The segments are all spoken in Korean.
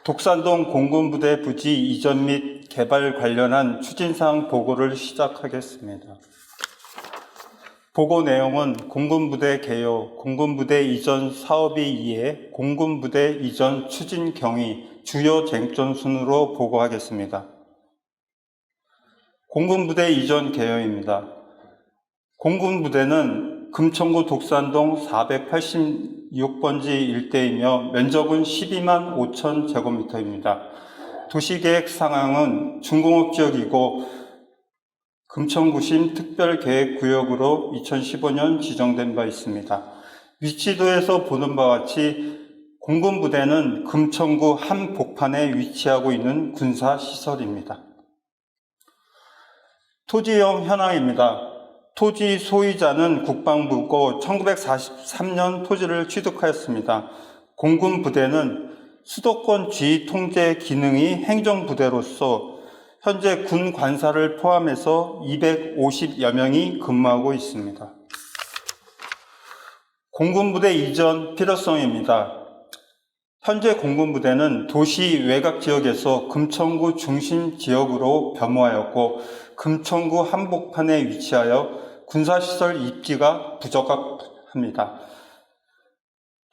독산동 공군부대 부지 이전 및 개발 관련한 추진사항 보고를 시작하겠습니다. 보고 내용은 공군부대 개요, 공군부대 이전 사업이 이해, 공군부대 이전 추진 경위, 주요 쟁점 순으로 보고하겠습니다. 공군부대 이전 개요입니다. 공군부대는 금천구 독산동 486번지 일대이며 면적은 12만 5천 제곱미터입니다. 도시계획 상황은 중공업지역이고 금천구심 특별계획구역으로 2015년 지정된 바 있습니다. 위치도에서 보는 바와 같이 공군부대는 금천구 한복판에 위치하고 있는 군사시설입니다. 토지형 현황입니다. 토지 소유자는 국방부고 1943년 토지를 취득하였습니다. 공군부대는 수도권 지휘 통제 기능이 행정부대로서 현재 군 관사를 포함해서 250여 명이 근무하고 있습니다. 공군부대 이전 필요성입니다. 현재 공군부대는 도시 외곽 지역에서 금천구 중심 지역으로 변모하였고 금천구 한복판에 위치하여 군사시설 입지가 부적합합니다.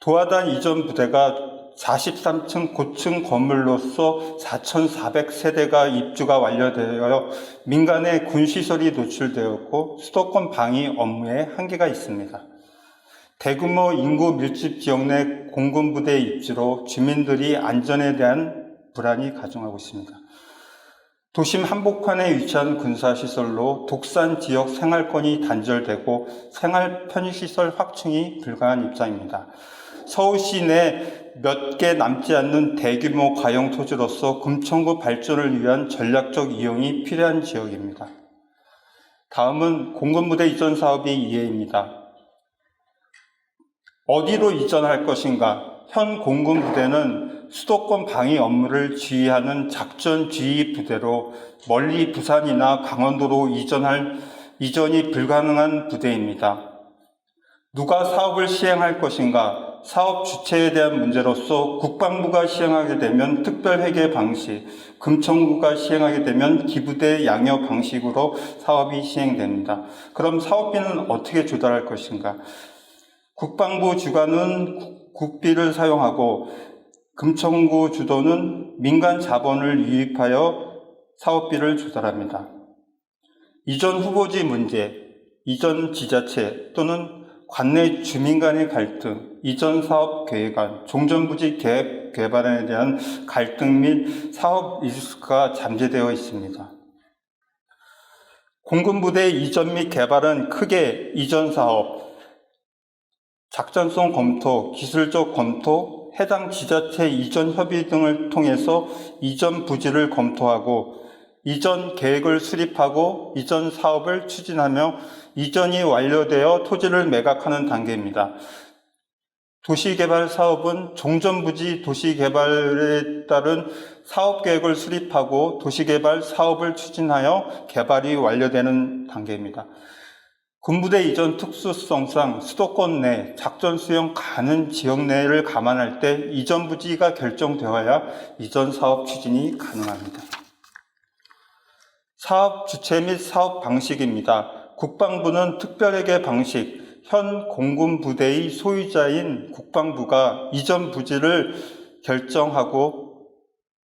도하단 이전 부대가 43층 고층 건물로서 4,400세대가 입주가 완료되어 민간의 군시설이 노출되었고 수도권 방위 업무에 한계가 있습니다. 대규모 인구 밀집 지역 내 공군부대 입지로 주민들이 안전에 대한 불안이 가중하고 있습니다. 도심 한복판에 위치한 군사시설로 독산 지역 생활권이 단절되고 생활 편의시설 확충이 불가한 입장입니다. 서울시 내 몇 개 남지 않는 대규모 과용 토지로서 금천구 발전을 위한 전략적 이용이 필요한 지역입니다. 다음은 공군부대 이전 사업의 이해입니다. 어디로 이전할 것인가? 현 공군부대는 수도권 방위 업무를 지휘하는 작전 지휘 부대로 멀리 부산이나 강원도로 이전이 불가능한 부대입니다. 누가 사업을 시행할 것인가? 사업 주체에 대한 문제로서 국방부가 시행하게 되면 특별회계 방식, 금천구가 시행하게 되면 기부대 양여 방식으로 사업이 시행됩니다. 그럼 사업비는 어떻게 조달할 것인가? 국방부 주관은 국비를 사용하고 금천구 주도는 민간 자본을 유입하여 사업비를 조달합니다. 이전 후보지 문제, 이전 지자체 또는 관내 주민 간의 갈등, 이전 사업 계획안, 종전부지 계획 개발에 대한 갈등 및 사업 리스크가 잠재되어 있습니다. 공군부대 이전 및 개발은 크게 이전 사업, 작전성 검토, 기술적 검토, 해당 지자체 이전 협의 등을 통해서 이전 부지를 검토하고 이전 계획을 수립하고 이전 사업을 추진하며 이전이 완료되어 토지를 매각하는 단계입니다. 도시개발 사업은 종전부지 도시개발에 따른 사업계획을 수립하고 도시개발 사업을 추진하여 개발이 완료되는 단계입니다. 군부대 이전 특수성상 수도권 내 작전 수용 가능 지역 내를 감안할 때 이전 부지가 결정되어야 이전 사업 추진이 가능합니다. 사업 주체 및 사업 방식입니다. 국방부는 특별회계 방식, 현 공군부대의 소유자인 국방부가 이전 부지를 결정하고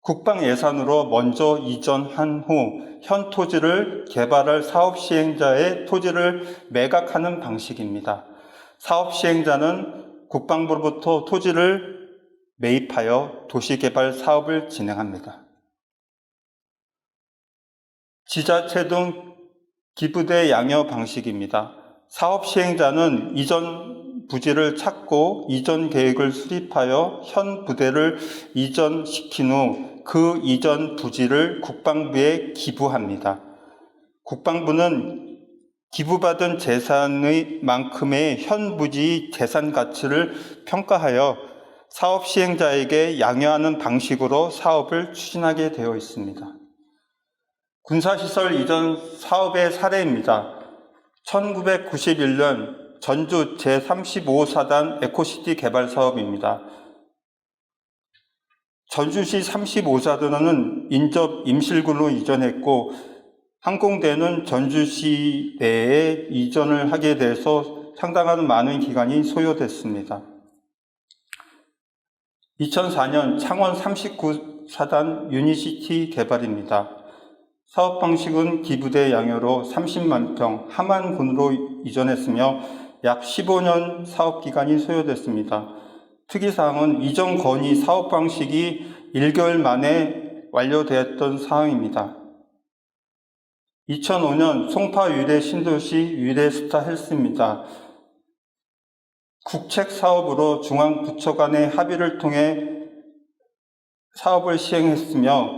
국방 예산으로 먼저 이전한 후 현 토지를 개발할 사업 시행자의 토지를 매각하는 방식입니다. 사업 시행자는 국방부로부터 토지를 매입하여 도시개발 사업을 진행합니다. 지자체 등 기부대 양여 방식입니다. 사업 시행자는 이전 부지를 찾고 이전 계획을 수립하여 현 부대를 이전시킨 후 그 이전 부지를 국방부에 기부합니다. 국방부는 기부받은 재산의 만큼의 현 부지의 재산 가치를 평가하여 사업 시행자에게 양여하는 방식으로 사업을 추진하게 되어 있습니다. 군사시설 이전 사업의 사례입니다. 1991년 전주 제35사단 에코시티 개발 사업입니다. 전주시 35사도는 인접 임실군으로 이전했고 항공대는 전주시 내에 이전을 하게 돼서 상당한 많은 기간이 소요됐습니다. 2004년 창원 39사단 유니시티 개발입니다. 사업 방식은 기부대 양효로 30만 평 함안군으로 이전했으며 약 15년 사업 기간이 소요됐습니다. 특이사항은 이전 건의 사업 방식이 1개월 만에 완료되었던 사항입니다. 2005년 송파 유래 신도시 유래 스타 헬스입니다. 국책 사업으로 중앙 부처 간의 합의를 통해 사업을 시행했으며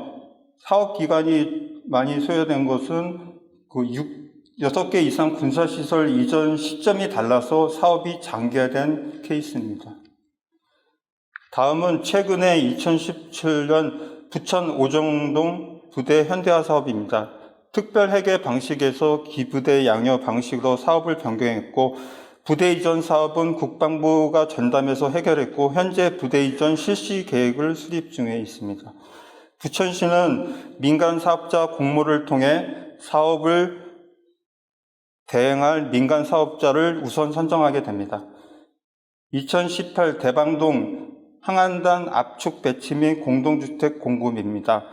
사업 기간이 많이 소요된 것은 6개 이상 군사시설 이전 시점이 달라서 사업이 장기화된 케이스입니다. 다음은 최근에 2017년 부천 오정동 부대 현대화 사업입니다. 특별회계 방식에서 기부대 양효 방식으로 사업을 변경했고 부대 이전 사업은 국방부가 전담해서 해결했고 현재 부대 이전 실시 계획을 수립 중에 있습니다. 부천시는 민간 사업자 공모를 통해 사업을 대행할 민간 사업자를 우선 선정하게 됩니다. 2018 대방동 항안단 압축 배치 및 공동주택 공급입니다.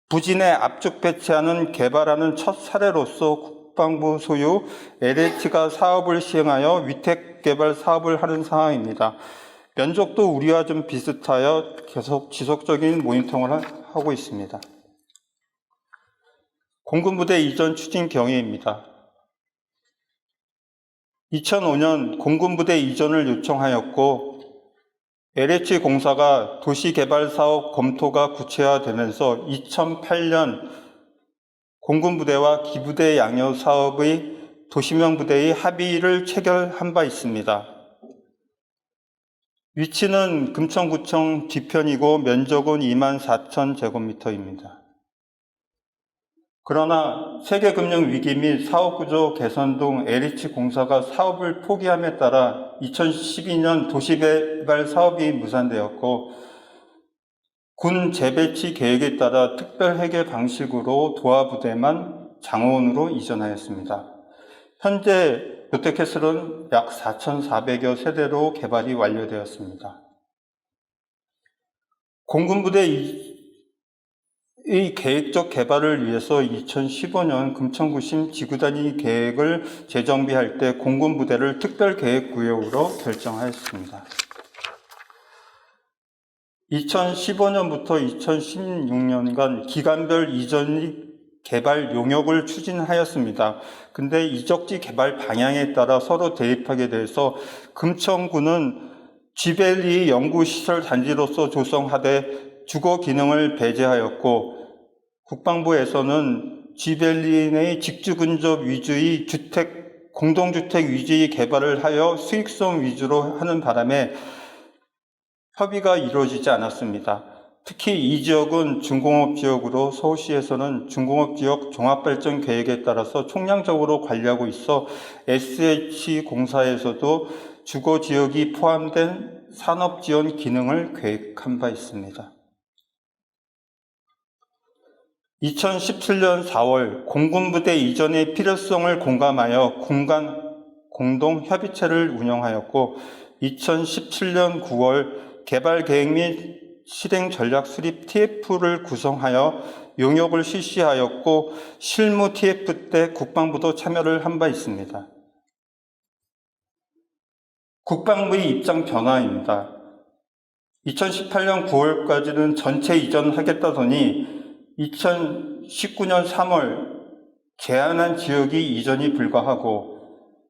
부진에 압축 배치하는 개발하는 첫 사례로서 국방부 소유 LH가 사업을 시행하여 위택 개발 사업을 하는 상황입니다. 면적도 우리와 좀 비슷하여 계속 지속적인 모니터링을 하고 있습니다. 공군부대 이전 추진 경위입니다. 2005년 공군부대 이전을 요청하였고 LH공사가 도시개발사업 검토가 구체화되면서 2008년 공군부대와 기부대 양효 사업의 도시명 부대의 합의를 체결한 바 있습니다. 위치는 금천구청 뒤편이고 면적은 24,000제곱미터입니다. 그러나 세계금융위기 및 사업구조 개선 등 LH공사가 사업을 포기함에 따라 2012년 도시개발 사업이 무산되었고 군 재배치 계획에 따라 특별회계 방식으로 도하부대만 장원으로 이전하였습니다. 현재 롯데캐슬은 약 4,400여 세대로 개발이 완료되었습니다. 공군부대의 계획적 개발을 위해서 2015년 금천구심 지구단위 계획을 재정비할 때 공군부대를 특별계획구역으로 결정하였습니다. 2015년부터 2016년간 기간별 이전 개발 용역을 추진하였습니다. 근데 이적지 개발 방향에 따라 서로 대립하게 돼서 금천구는 쥐밸리 연구시설 단지로서 조성하되 주거 기능을 배제하였고 국방부에서는 쥐밸리 내 직주 근접 위주의 공동주택 위주의 개발을 하여 수익성 위주로 하는 바람에 협의가 이루어지지 않았습니다. 특히 이 지역은 중공업 지역으로 서울시에서는 중공업 지역 종합발전 계획에 따라서 총량적으로 관리하고 있어 SH공사에서도 주거 지역이 포함된 산업 지원 기능을 계획한 바 있습니다. 2017년 4월 공군부대 이전의 필요성을 공감하여 공동 협의체를 운영하였고 2017년 9월 개발 계획 및 실행 전략 수립 TF를 구성하여 용역을 실시하였고 실무 TF 때 국방부도 참여를 한 바 있습니다. 국방부의 입장 변화입니다. 2018년 9월까지는 전체 이전하겠다더니 2019년 3월 제한한 지역이 이전이 불가하고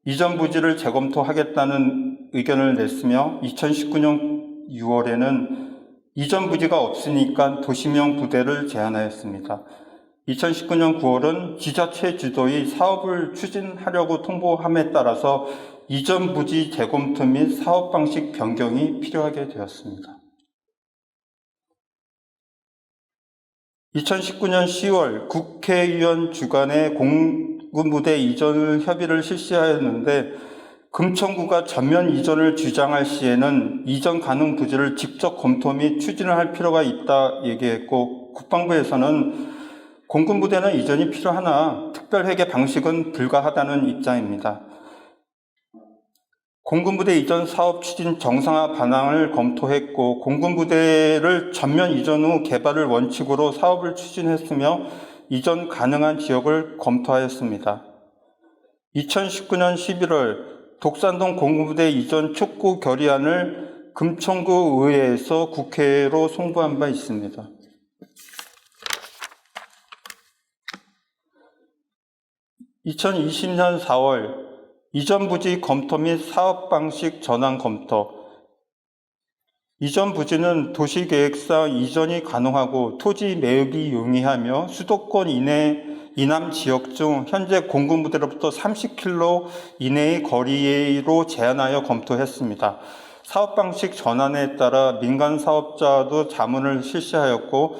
이전 부지를 재검토하겠다는 의견을 냈으며 2019년 6월에는 이전 부지가 없으니까 도시명 부대를 제안하였습니다. 2019년 9월은 지자체 주도의 사업을 추진하려고 통보함에 따라서 이전 부지 재검토 및 사업 방식 변경이 필요하게 되었습니다. 2019년 10월 국회의원 주관의 공군부대 이전을 협의를 실시하였는데 금천구가 전면 이전을 주장할 시에는 이전 가능 부지를 직접 검토 및 추진을 할 필요가 있다 얘기했고, 국방부에서는 공군부대는 이전이 필요하나 특별회계 방식은 불가하다는 입장입니다. 공군부대 이전 사업 추진 정상화 방안을 검토했고, 공군부대를 전면 이전 후 개발을 원칙으로 사업을 추진했으며 이전 가능한 지역을 검토하였습니다. 2019년 11월 독산동 공군부대 이전 촉구 결의안을 금천구 의회에서 국회로 송부한 바 있습니다. 2020년 4월 이전 부지 검토 및 사업 방식 전환 검토. 이전 부지는 도시계획상 이전이 가능하고 토지 매입이 용이하며 수도권 이남 지역 중 현재 공군부대로부터 30km 이내의 거리로 제한하여 검토했습니다. 사업 방식 전환에 따라 민간 사업자도 자문을 실시하였고,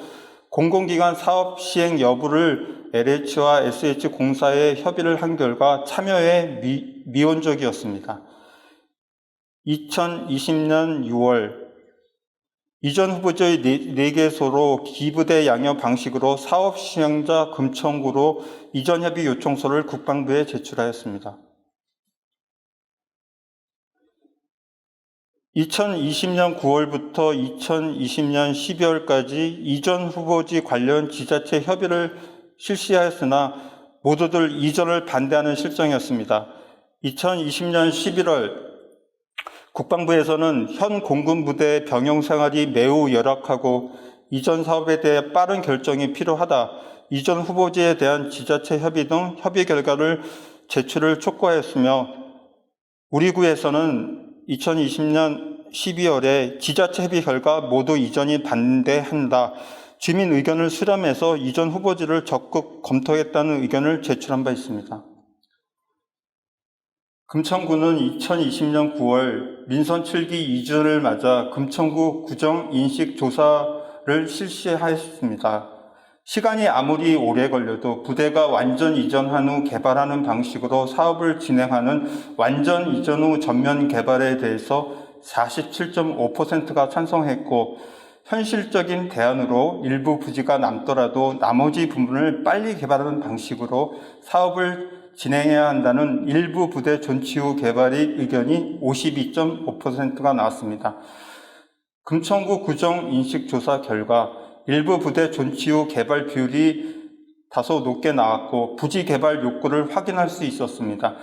공공기관 사업 시행 여부를 LH와 SH공사에 협의를 한 결과 참여에 미온적이었습니다. 2020년 6월 이전 후보지의 4개소로 기부대 양형 방식으로 사업 시행자 금천구로 이전 협의 요청서를 국방부에 제출하였습니다. 2020년 9월부터 2020년 12월까지 이전 후보지 관련 지자체 협의를 실시하였으나 모두들 이전을 반대하는 실정이었습니다. 2020년 11월 국방부에서는 현 공군부대 병영 생활이 매우 열악하고 이전 사업에 대해 빠른 결정이 필요하다, 이전 후보지에 대한 지자체 협의 등 협의 결과를 제출을 촉구하였으며, 우리 구에서는 2020년 12월에 지자체 협의 결과 모두 이전이 반대한다, 주민 의견을 수렴해서 이전 후보지를 적극 검토했다는 의견을 제출한 바 있습니다. 금천구는 2020년 9월 민선 7기 이전을 맞아 금천구 구정 인식 조사를 실시하였습니다. 시간이 아무리 오래 걸려도 부대가 완전 이전한 후 개발하는 방식으로 사업을 진행하는 완전 이전 후 전면 개발에 대해서 47.5%가 찬성했고, 현실적인 대안으로 일부 부지가 남더라도 나머지 부분을 빨리 개발하는 방식으로 사업을 진행해야 한다는 일부 부대 존치 후 개발의 의견이 52.5%가 나왔습니다. 금천구 구정 인식조사 결과 일부 부대 존치 후 개발 비율이 다소 높게 나왔고 부지 개발 욕구를 확인할 수 있었습니다.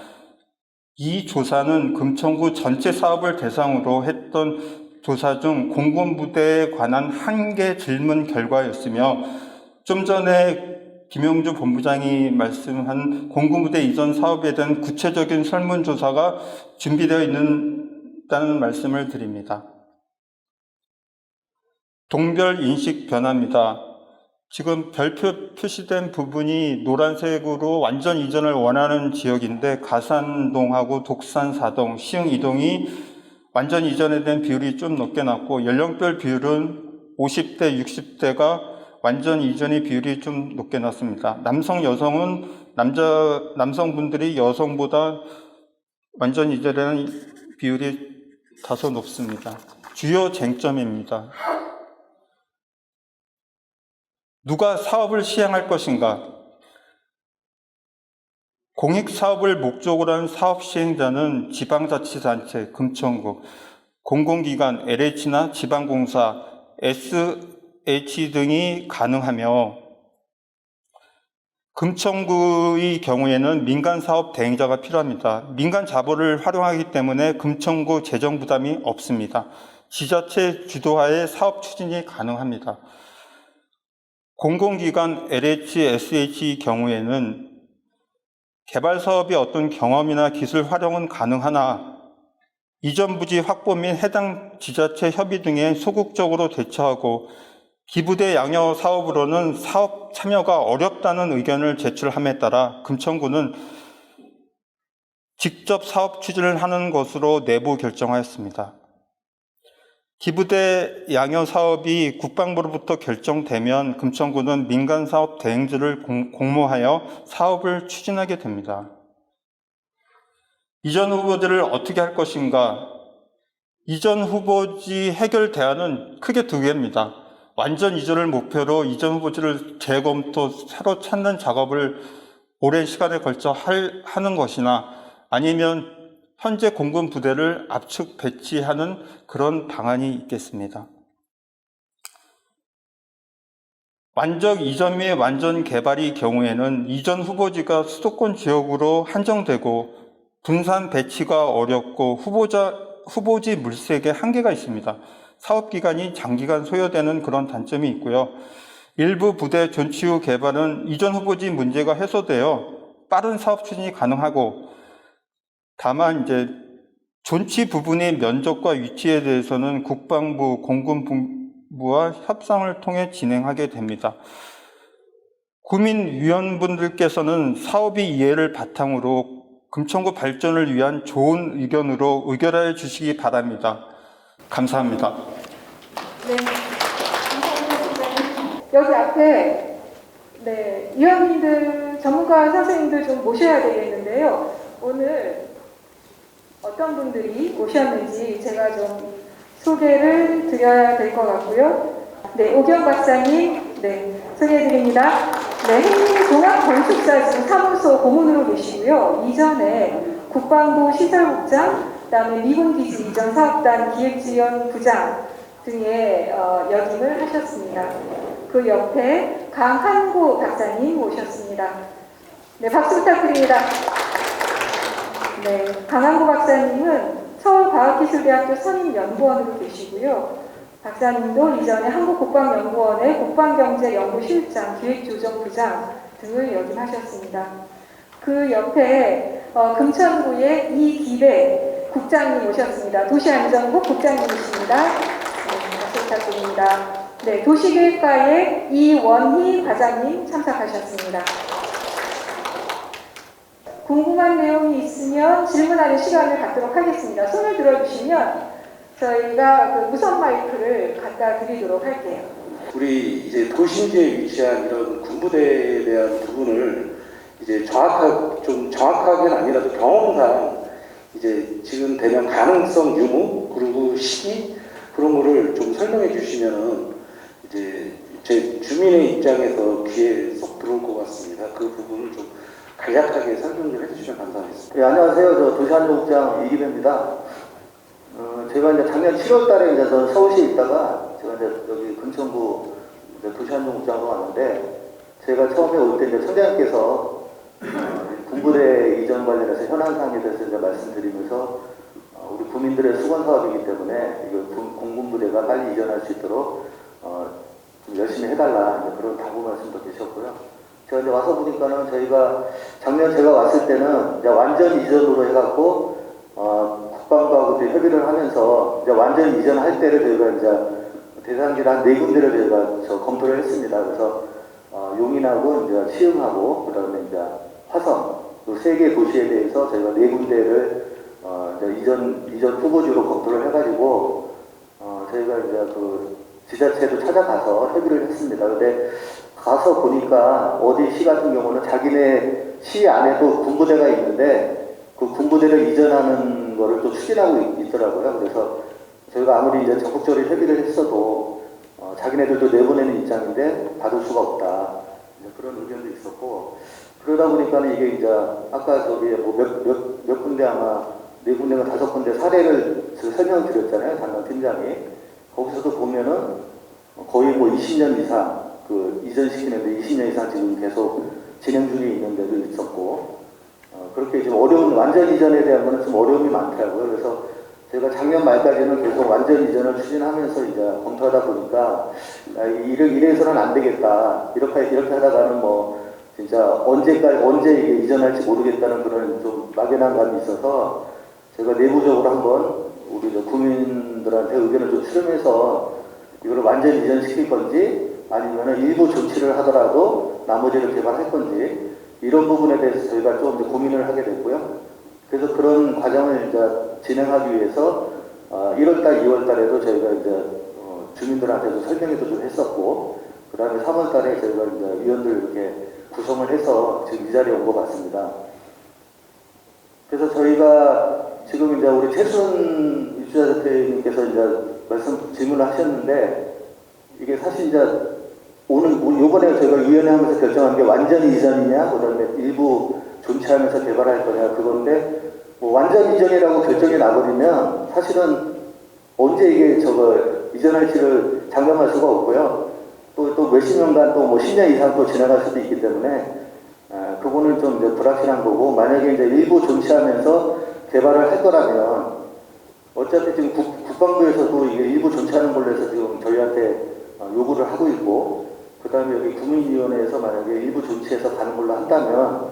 이 조사는 금천구 전체 사업을 대상으로 했던 조사 중 공군부대에 관한 한 개 질문 결과였으며, 좀 전에 김영주 본부장이 말씀한 공군부대 이전 사업에 대한 구체적인 설문조사가 준비되어 있다는 말씀을 드립니다. 동별 인식 변화입니다. 지금 별표 표시된 부분이 노란색으로 완전 이전을 원하는 지역인데, 가산동하고 독산 4동, 시흥 2동이 완전 이전에 대한 비율이 좀 높게 났고, 연령별 비율은 50대, 60대가 완전 이전의 비율이 좀 높게 났습니다. 남성분들이 여성보다 완전 이전에 대한 비율이 다소 높습니다. 주요 쟁점입니다. 누가 사업을 시행할 것인가? 공익사업을 목적으로 한 사업 시행자는 지방자치단체, 금천구, 공공기관, LH나 지방공사, SH 등이 가능하며, 금천구의 경우에는 민간사업 대행자가 필요합니다. 민간 자본을 활용하기 때문에 금천구 재정 부담이 없습니다. 지자체 주도하에 사업 추진이 가능합니다. 공공기관 LH, SH 경우에는 개발 사업의 어떤 경험이나 기술 활용은 가능하나 이전 부지 확보 및 해당 지자체 협의 등에 소극적으로 대처하고 기부대 양형 사업으로는 사업 참여가 어렵다는 의견을 제출함에 따라 금천구는 직접 사업 추진을 하는 것으로 내부 결정하였습니다. 기부대 양형 사업이 국방부로부터 결정되면 금천구는 민간사업 대행지를 공모하여 사업을 추진하게 됩니다. 이전 후보지를 어떻게 할 것인가? 이전 후보지 해결 대안은 크게 두 개입니다. 완전 이전을 목표로 이전 후보지를 재검토, 새로 찾는 작업을 오랜 시간에 걸쳐 하는 것이나 아니면 현재 공군 부대를 압축 배치하는 그런 방안이 있겠습니다. 완전 이전 및 완전 개발의 경우에는 이전 후보지가 수도권 지역으로 한정되고 분산 배치가 어렵고 후보지 물색에 한계가 있습니다. 사업기간이 장기간 소요되는 그런 단점이 있고요. 일부 부대 존치 후 개발은 이전 후보지 문제가 해소되어 빠른 사업 추진이 가능하고, 다만 이제 존치 부분의 면적과 위치에 대해서는 국방부, 공군부와 협상을 통해 진행하게 됩니다. 구민위원분들께서는 사업의 이해를 바탕으로 금천구 발전을 위한 좋은 의견으로 의결하여 주시기 바랍니다. 감사합니다. 네, 감사합니다. 여기 앞에 위원님들, 전문가 선생님들 좀 모셔야 되겠는데요. 오늘 어떤 분들이 오셨는지 제가 좀 소개를 드려야 될 것 같고요. 네, 오경 박사님, 소개해드립니다. 행림종합건축사 지금 사무소 고문으로 계시고요. 이전에 국방부 시설국장, 그다음에 미군기지 이전 사업단 기획지원부장 등의 역임을 하셨습니다. 그 옆에 강한구 박사님 모셨습니다. 네, 박수 부탁드립니다. 네, 강한구 박사님은 서울과학기술대학교 선임연구원으로 계시고요. 박사님도 이전에 한국국방연구원의 국방경제연구실장, 기획조정부장 등을 역임하셨습니다. 그 옆에 금천구의 이기배 국장님 오셨습니다. 도시안전국 국장님이십니다. 네, 박수 부탁드립니다. 네, 도시계획과의 이원희 과장님 참석하셨습니다. 궁금한 내용이 있으면 질문하는 시간을 갖도록 하겠습니다. 손을 들어주시면 저희가 그 무선 마이크를 갖다 드리도록 할게요. 우리 이제 도심지에 위치한 이런 군부대에 대한 부분을 이제 정확하게는 아니라도 경험상 이제 지금 되면 가능성 유무 그리고 시기 그런 거를 좀 설명해 주시면은 이제 제 주민의 입장에서 귀에 쏙 들어올 것 같습니다. 그 부분을 좀 간략하게 설명을 해주시면 감사하겠습니다. 네, 안녕하세요. 저 도시안전국장 이기배입니다. 제가 이제 작년 7월 달에 이제 저 서울시에 있다가 제가 이제 여기 금천구 도시안전국장으로 왔는데, 제가 처음에 올 때 이제 청장님께서 군부대 이전 관련해서 현안 사항에 대해서 이제 말씀드리면서 우리 구민들의 수건 사업이기 때문에 이거 공군부대가 빨리 이전할 수 있도록 좀 열심히 해달라 이제 그런 당부 말씀도 계셨고요. 제가 이제 와서 보니까는 저희가 작년 제가 왔을 때는 이제 완전 이전으로 해갖고 국방부하고 협의를 하면서 이제 완전 이전할 때를 저희가 이제 대상지를 한 4군데를 저희가 검토를 했습니다. 그래서 용인하고 이제 시흥하고 그다음에 이제 화성 그 3개 도시에 대해서 저희가 4군데를 이제 이전 후보지로 검토를 해가지고 저희가 이제 그 지자체도 찾아가서 협의를 했습니다. 근데 가서 보니까 어디 시 같은 경우는 자기네 시 안에도 군부대가 있는데 그 군부대를 이전하는 거를 또 추진하고 있더라고요. 그래서 저희가 아무리 이제 적극적으로 협의를 했어도 자기네들도 내보내는 입장인데 받을 수가 없다. 그런 의견도 있었고, 그러다 보니까 이게 이제 아까 저기 몇 군데 아마 4군데가 5군데 사례를 설명을 드렸잖아요. 담당 팀장이. 거기서도 보면은 거의 뭐 20년 이상 그 이전시키는데 20년 이상 지금 계속 진행 중에 있는 데도 있었고, 그렇게 지금 완전 이전에 대한 거는 좀 어려움이 많더라고요. 그래서 제가 작년 말까지는 계속 완전 이전을 추진하면서 이제 검토하다 보니까 이래서는 안 되겠다. 이렇게 하다가는 뭐 진짜 언제 이게 이전할지 모르겠다는 그런 좀 막연한 감이 있어서 제가 내부적으로 한번 우리 국민들한테 의견을 좀 수렴해서 이거를 완전 이전시킬 건지 아니면 일부 조치를 하더라도 나머지를 개발할 건지 이런 부분에 대해서 저희가 좀 이제 고민을 하게 됐고요. 그래서 그런 과정을 이제 진행하기 위해서 1월달, 2월달에도 저희가 이제 주민들한테도 설명회도 좀 했었고, 그 다음에 3월달에 저희가 이제 위원들 이렇게 구성을 해서 지금 이 자리에 온 것 같습니다. 그래서 저희가 지금 이제 우리 최순 입주자 대표님께서 이제 질문을 하셨는데, 이게 사실 이제 요번에 저희가 위원회 하면서 결정한 게 완전 이전이냐, 그 다음에 일부 존치하면서 개발할 거냐, 그건데, 뭐 완전 이전이라고 결정이 나버리면 사실은 언제 이게 이전할지를 장담할 수가 없고요. 또 몇십 년간 또 뭐 10년 이상 또 지나갈 수도 있기 때문에, 그거는 좀 이제 불확실한 거고, 만약에 이제 일부 존치하면서 개발을 할 거라면, 어차피 지금 국방부에서도 이게 일부 존치하는 걸로 해서 지금 저희한테 요구를 하고 있고, 그 다음에 여기 국민위원회에서 만약에 일부 존치해서 가는 걸로 한다면,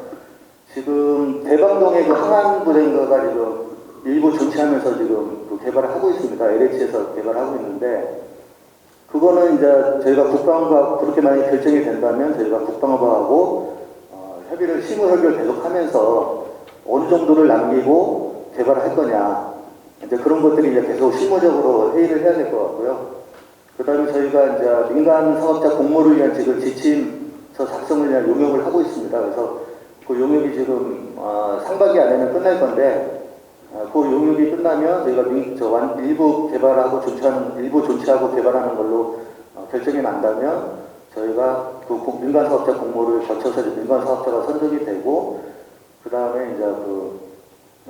지금 대방동의 그 항안부대인가가 지금 일부 존치하면서 지금 그 개발을 하고 있습니다. LH에서 개발하고 있는데, 그거는 이제 저희가 국방부하고 그렇게 만약에 결정이 된다면 저희가 국방부하고 실무 협의를 계속하면서 어느 정도를 남기고 개발을 할 거냐, 이제 그런 것들이 이제 계속 실무적으로 회의를 해야 될 것 같고요. 그 다음에 저희가 이제 민간 사업자 공모를 위한 지금 지침서 작성을 위한 용역을 하고 있습니다. 그래서 그 용역이 지금 상반기 안에는 끝날 건데, 그 용역이 끝나면 저희가 일부 개발하고 일부 존치하고 개발하는 걸로 결정이 난다면, 저희가 그 민간 사업자 공모를 거쳐서 민간 사업자가 선정이 되고, 그 다음에 이제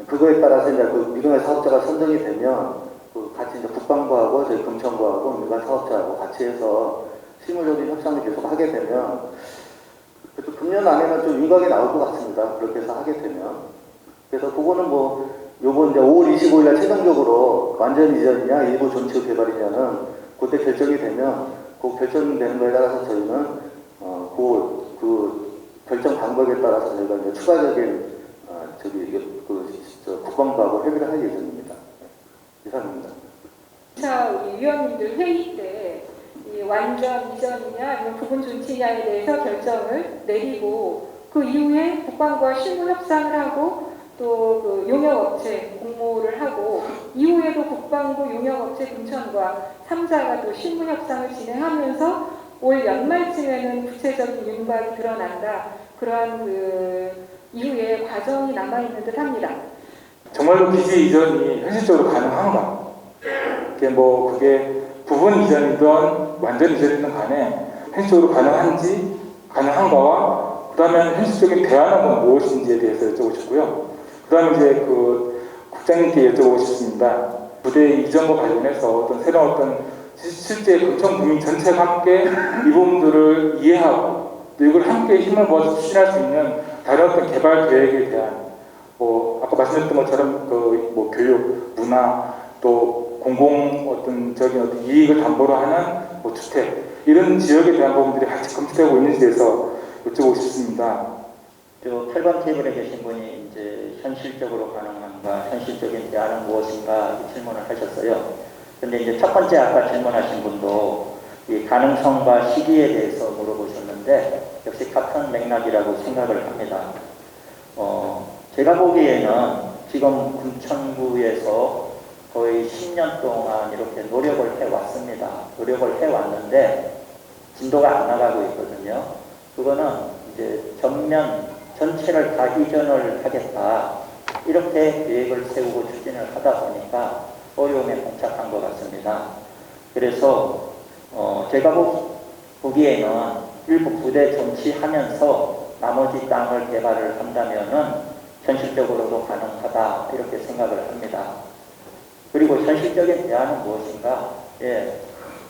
그거에 따라서 이제 그 민간 사업자가 선정이 되면, 같이 이제 국방부하고 저희 금천부하고 민간 사업자하고 같이 해서 실무적인 협상을 계속 하게 되면, 그래도 금년 안에는 좀 윤곽이 나올 것 같습니다. 그렇게 해서 하게 되면. 그래서 그거는 요번 이제 5월 25일 날 최종적으로 완전 이전이냐, 일부 존치 개발이냐는 그때 결정이 되면, 그 결정되는 거에 따라서 저희는, 그 결정 방법에 따라서 저희가 이제 추가적인, 국방부하고 협의를 할 예정입니다. 이상입니다. 자, 우리 위원님들 회의 때 이 완전 이전이냐 아니면 부분 존치냐에 대해서 결정을 내리고, 그 이후에 국방부와 실무 협상을 하고 또 그 용역업체 공모를 하고, 이후에도 국방부 용역업체 금천과 3자가 또 실무 협상을 진행하면서 올 연말쯤에는 구체적인 윤곽이 드러난다. 그러한 그 이후에 과정이 남아있는 듯 합니다. 정말로 기지 이전이 현실적으로 가능한가? 그게 부분 이전이든 완전 이전이든 간에 현실적으로 가능한가와, 그 다음에 현실적인 대안은 무엇인지에 대해서 여쭤보고 싶고요. 그 다음에 이제 국장님께 여쭤보고 싶습니다. 부대 이전과 관련해서 실제 금천 국민 전체가 함께 이 부분들을 이해하고, 또 이걸 함께 힘을 모아서 추진할 수 있는 다른 어떤 개발 계획에 대한, 아까 말씀드렸던 것처럼 교육, 문화, 또 공공적인 이익을 담보로 하는 주택, 이런 지역에 대한 부분들이 같이 검토되고 있는지에 대해서 여쭤보고 싶습니다. 8번 테이블에 계신 분이 이제 현실적으로 가능한가, 현실적인 대안은 무엇인가 질문을 하셨어요. 근데 이제 첫 번째 아까 질문하신 분도 이 가능성과 시기에 대해서 물어보셨는데, 역시 같은 맥락이라고 생각을 합니다. 제가 보기에는 지금 금천구에서 거의 10년 동안 이렇게 노력을 해왔습니다. 노력을 해왔는데 진도가 안 나가고 있거든요. 그거는 이제 전체를 다 이전을 하겠다, 이렇게 계획을 세우고 추진을 하다 보니까 어려움에 봉착한 것 같습니다. 그래서 제가 보기에는 일부 부대 존치하면서 나머지 땅을 개발을 한다면은 현실적으로도 가능하다, 이렇게 생각을 합니다. 그리고 현실적인 대안은 무엇인가?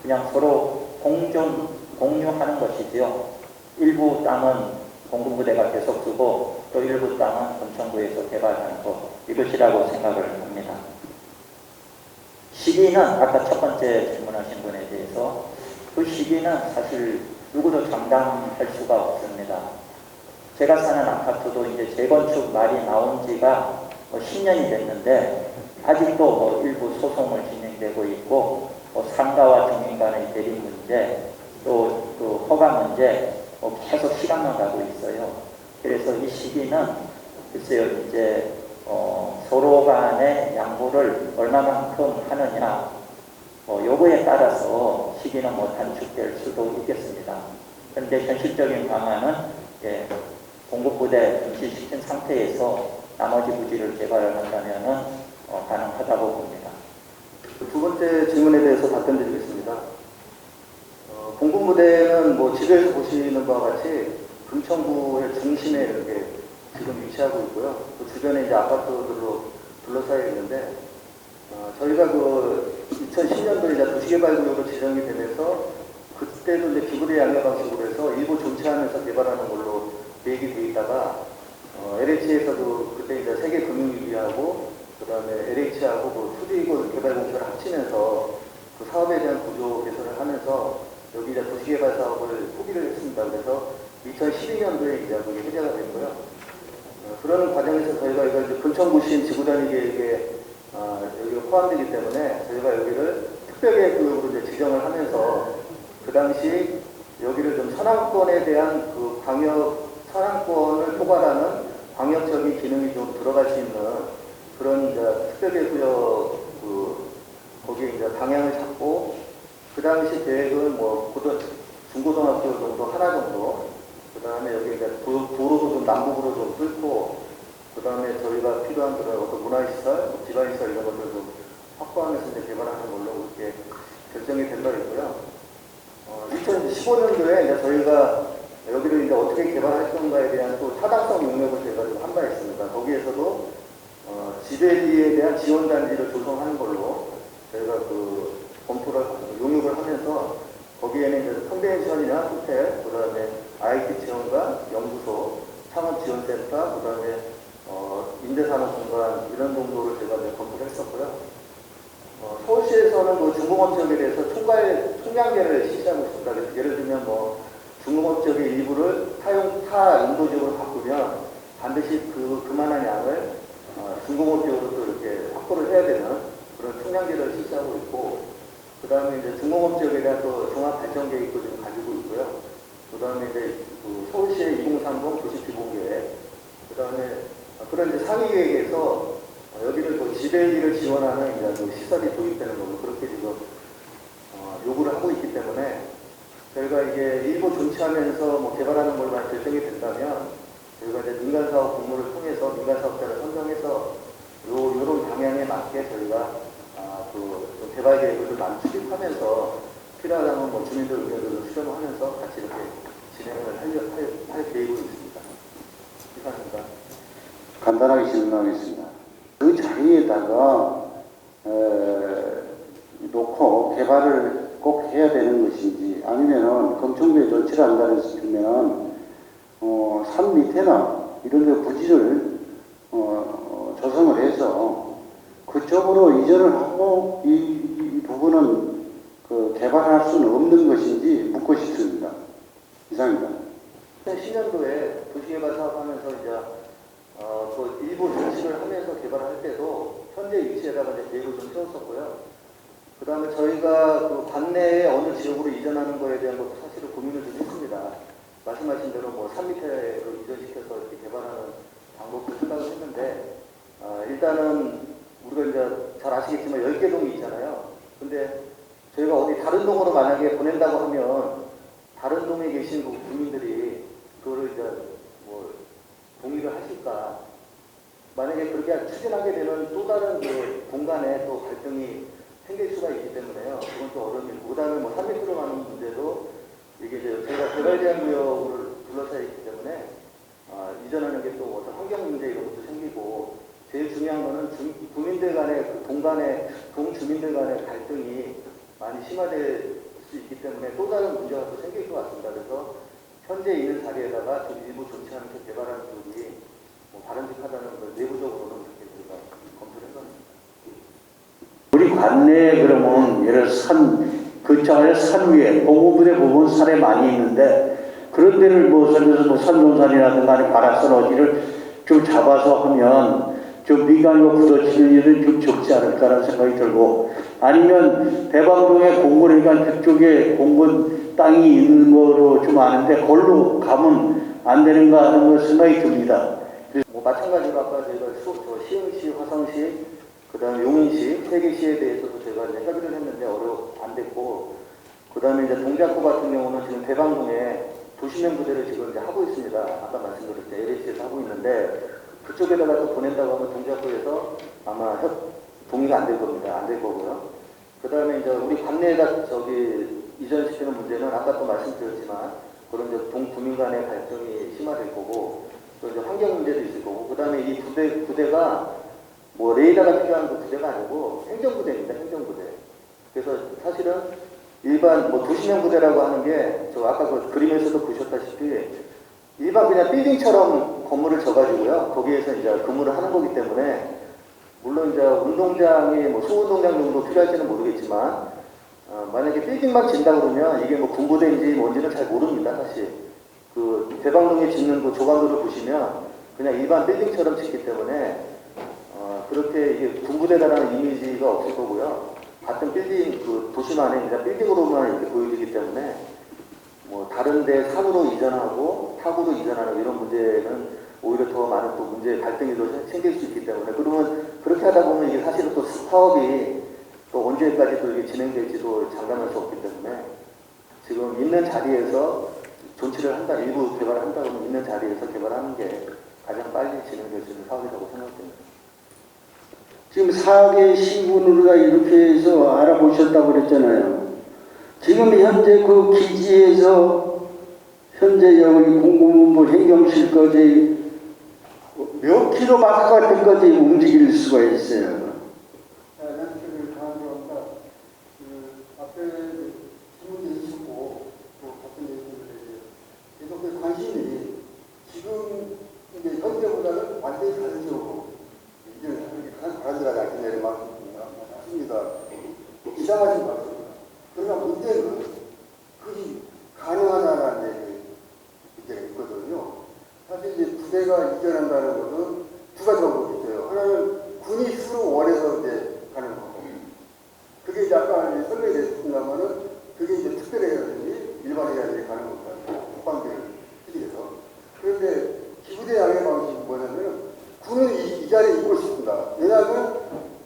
그냥 서로 공유하는 것이죠. 일부 땅은 공군부대가 계속 두고 또 일부 땅은 금천구에서 개발하는 것, 이것이라고 생각을 합니다. 시기는 아까 첫 번째 질문하신 분에 대해서, 그 시기는 사실 누구도 장담할 수가 없습니다. 제가 사는 아파트도 이제 재건축 말이 나온 지가 10년이 됐는데 아직도 일부 소송을 진행되고 있고, 상가와 주민 간의 대립 문제, 또 허가 문제, 계속 시간만 가고 있어요. 그래서 이 시기는 글쎄요, 이제 서로 간의 양보를 얼마만큼 하느냐, 요거에 따라서 시기는 단축될 수도 있겠습니다. 그런데 현실적인 방안은 공급부대 금지시킨 상태에서 나머지 부지를 개발을 한다면은 가능하다고 봅니다. 두 번째 질문에 대해서 답변드리겠습니다. 공군부대는 뭐 지도에서 보시는 바와 같이 금천구의 중심에 이렇게 지금 위치하고 있고요. 그 주변에 이제 아파트들로 둘러싸여 있는데, 저희가 그 2010년도에 이제 도시개발구역으로 지정이 되면서 그때도 이제 기부대 양해 방식으로 해서 일부 존치하면서 개발하는 걸로 계획이 돼 있다가 LH에서도 그때 이제 세계금융위기하고 그다음에 LH하고 그 투기고 개발공사를 합치면서 그 사업에 대한 구조 개선을 하면서 여기 이제 도시개발 사업을 포기를 했습니다. 그래서 2012년도에 이제 그게 해제가 됐고요. 그런 과정에서 저희가 이걸 이제 금천구신 지구단위 계획에 여기가 포함되기 때문에 저희가 여기를 특별계획구역으로 이제 지정을 하면서 그 당시 여기를 좀 선항권에 대한 그 선항권을 포괄하는 광역적인 기능이 좀 들어갈 수 있는 그런 이제 특별계획구역 거기에 이제 방향을 잡고 그 당시 계획은 뭐 중고등학교 정도 하나 정도, 그 다음에 여기 이제 도로도 좀 남북으로 좀 뚫고, 그 다음에 저희가 필요한 그런 어떤 문화시설, 기반시설 이런 것들을 좀 확보하면서 이제 개발하는 걸로 그렇게 결정이 된 거였고요. 2015년도에 이제 저희가 여기를 이제 어떻게 개발할 건가에 대한 또 타당성 용역을 저희가 좀 한 바 있습니다. 거기에서도 지배지에 대한 지원단지를 조성하는 걸로 저희가 그 검토를 용역을 하면서 거기에는 이제 컨벤션이나 호텔, 그 다음에 IT 지원관, 연구소, 창업지원센터, 그 다음에 임대산업공간 이런 정도를 제가 이제 검토를 했었고요. 서울시에서는 그 중공업 지역에 대해서 총량계를 실시하고 있습니다. 그래서 예를 들면 뭐 중공업 지역의 일부를 타 인도 지역으로 바꾸면 반드시 그만한 양을 중공업 지역으로 또 이렇게 확보를 해야 되는 그런 총량계를 실시하고 있고, 그 다음에 이제 중공업 지역에 대한 또 종합 발전 계획도 지금 가지고 있고요. 그 다음에 이제 그 서울시의 2030 도시 기본계획, 그 다음에 그런 이제 상위 계획에서 여기를 뭐 지배지를 지원하는 이제 그 시설이 도입되는 걸로 그렇게 지금 요구를 하고 있기 때문에 저희가 이게 일부 존치하면서 뭐 개발하는 걸로만 결정이 된다면 저희가 이제 민간 사업 공모를 통해서 민간 사업자를 선정해서 요런 방향에 맞게 저희가 그 개발 계획을 좀 많이 수립하면서 필요하다면 뭐 주민들 의견을 수렴하면서 같이 이렇게 진행을 할 계획으로 있습니다. 이상입니다. 간단하게 질문하겠습니다. 그 자리에다가 놓고 개발을 꼭 해야 되는 것인지, 아니면은 금천구에 전체를 한다는 싶으면 산 밑에나 이런 데 부지를 조성을 해서 그쪽으로 이전을 하고 이 부분은 그 개발할 수는 없는 것인지 묻고 싶습니다. 이상입니다. 2010년도에 도시개발 사업하면서 이제 그 일부 조치를 하면서 개발할 때도 현재 위치에다가 이제 계획을 좀 세웠었고요. 그 다음에 저희가 그 관내에 어느 지역으로 이전하는 거에 대한 것도 사실은 고민을 좀 했습니다. 말씀하신 대로 뭐 3m로 이전시켜서 이렇게 개발하는 방법도 생각을 했는데, 일단은 우리가 이제 잘 아시겠지만 10개 동이 있잖아요. 근데 저희가 어디 다른 동으로 만약에 보낸다고 하면 다른 동에 계신 그 국민들이 그거를 이제 뭐 동의를 하실까? 만약에 그렇게 추진하게 되면 또 다른 그 공간에 또 갈등이 생길 수가 있기 때문에요. 그건 또 어려움이고, 그다음에 뭐 3m로 가는 문제도 이게 이제 저희가 개발제한구역을 둘러싸여 있기 때문에 이전하는 게 또 어떤 환경 문제 이런 것도 생기고, 제일 중요한 거는 주민들 간의 그 동 주민들 간의 갈등이 많이 심화될 수 있기 때문에 또 다른 문제가 또 생길 것 같습니다. 그래서 현재 있는 자리에다가 좀 일부 존치하면서 개발하는 쪽이 뭐 바람직하다는 걸 내부적으로는 그렇게 저희가 검토를 했습니다. 우리 관내에 그러면 예를 근처에 산 위에 공군부대 부분 산에 많이 있는데, 그런 데를 뭐 산동산이라든가 아니면 가락산 어디를 좀 잡아서 하면 좀 미관과 굳어지는 일은 좀 적지 않을까라는 생각이 들고, 아니면 대방동에 공군회관 그쪽에 공군 땅이 있는 거로 좀 아는데 거기로 가면 안 되는가 하는 걸 생각이 듭니다. 뭐 마찬가지로 아까 저희가 시흥시, 화성시, 그다음에 용인시, 세 개 시에 대해서도 제가 이제 협의를 했는데 안 됐고, 그다음에 이제 동작구 같은 경우는 지금 대방동에 도시명 부대를 지금 이제 하고 있습니다. 아까 말씀드렸듯이 LH에서 하고 있는데 그쪽에다가 또 보낸다고 하면 동작구에서 아마 동의가 안 될 겁니다. 안 될 거고요. 그 다음에 이제 우리 관내에다 이전시키는 문제는 아까 또 말씀드렸지만 그런 이제 동구민 간의 갈등이 심화될 거고 또 이제 환경 문제도 있을 거고 그 다음에 이 부대가 뭐 레이더가 필요한 그 부대가 아니고 행정부대입니다. 행정부대. 그래서 사실은 일반 뭐 도시명 부대라고 하는 게 저 아까 그 그림에서도 보셨다시피 일반 그냥 빌딩처럼 건물을 져가지고요. 거기에서 이제 근무를 하는 거기 때문에 물론 이제 운동장이 뭐 소운동장 정도 필요할지는 모르겠지만 만약에 빌딩만 짓다 그러면 이게 뭐 군부대인지 뭔지는 잘 모릅니다. 사실 그 대방동에 짓는 그 조각도를 보시면 그냥 일반 빌딩처럼 짓기 때문에 그렇게 이게 군부대라는 이미지가 없을 거고요. 같은 빌딩 그 도시만에 그냥 빌딩으로만 이렇게 보여지기 때문에 뭐 다른데 산으로 이전하고 타구로 이전하는 이런 문제는 오히려 더 많은 또 문제 갈등이 더 생길 수 있기 때문에 그러면 그렇게 하다 보면 이게 사실은 또 사업이 또 언제까지 또 이게 진행될지도 장담할 수 없기 때문에 지금 있는 자리에서 존치를 한다 일부 개발을 한다 그러면 있는 자리에서 개발하는 게 가장 빨리 진행될 수 있는 사업이라고 생각됩니다. 지금 4개 시군으로 이렇게 해서 알아보셨다고 그랬잖아요. 지금 현재 그 기지에서 현재 여기 공군본부 행정실까지 몇 킬로 마크까지 움직일 수가 있어요. 연습을 강조한다. 앞에 질문도 있었고 또 같은 얘기를 계속 그 관심이 지금 이제 현재보다는 완전히 다른 쪽으로 이제 바람들하지 않기 내리 맞습니다. 이상하지 마습니다. 그러나 문제는 그게 가능하다는 얘기가 있거든요. 사실 이제 부대가 이전한다는 것은 두 가지 방법이 있어요. 하나는 군이 수로 원해서 이제 가는 거고, 그게 이제 아까 설명이 됐습니다만은 그게 이제 특별회라든지 일반회라든지 가는 겁니다. 국방계를 기지에서. 그런데 기부대 양의 방식이 뭐냐면 군은 이 자리에 있고 싶습니다. 왜냐하면